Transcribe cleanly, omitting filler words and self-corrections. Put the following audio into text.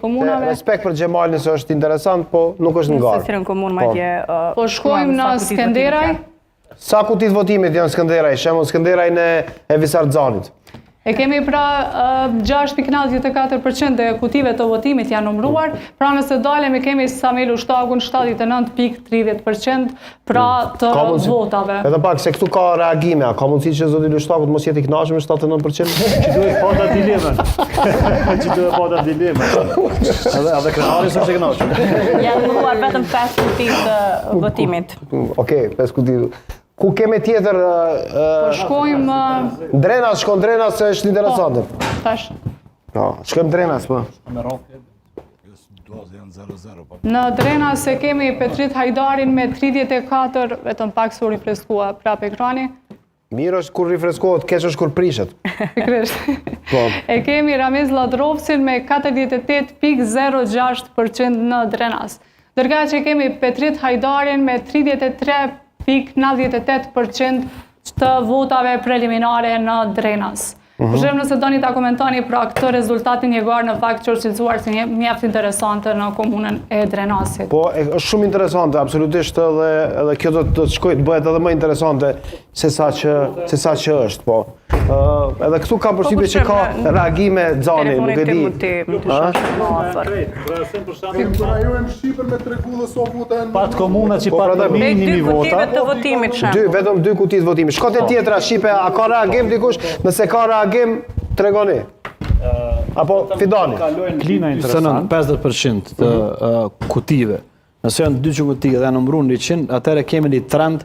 komunave. Respekt për Gjemalin se është interesant, po nuk është nga. Nëse në komunë ma dje... Po shkojmë në Skënderaj. Sa kutit votimit janë Skënderaj? Shembull Skënderaj në Evisar Xhanit. E kemi pra 6.94% e kutive të votimit janë numëruar, pra nëse dalemi kemi Samelu Shtagun 79.30% pra të votave. Edhe pak, se këtu ka reagime, a ka mundësi që zoti Shtagut mos jetë i kënaqur me 79%? Që duhet pata dilemën. Që duhet pata dilemën. Edhe krenari së që kënaqur. Janë numëruar vetëm 5 kutit të votimit. Okej, 5 kutit. Ku keme tjetër... Po shkojmë... Drenas, shkon Drenas se është interesante. Tash. Shkojmë Drenas, po. Në Drenas e kemi Petrit Hajdarin me 34, vetëm pak su rifreskua prap ekrani. Mirë është kur rifreskohet, keq është kur prishet. Pikrisht. E kemi Ramiz Ladrovcin me 48.06% në Drenas. Dërga që kemi Petrit Hajdarin me 33.98% të votave preliminare në Drenas. Përshëm nëse doni ta komentoni pra këtë rezultatin jegar në fakt që është cilësuar si mjaft interesante në komunën e Drenasit. Po, është shumë interesante, absolutisht edhe kjo do të shkojë të bëhet edhe më interesante se sa që është, po. Edhe këtu ka përshtypje që ka reagime Xhani, nuk e di. Pat komunat që pat minimi vota. Të votimit shumë. Vetëm 2 kuti të votimit. Shkote tjetra Shqipe, a ka reagim dikush? Nëse ka reagim, tregoni. Apo fidani. Klina interesant. 50% të kutive. Nëse janë 2 kuti dhe numëruar 100, atëherë kemi një trend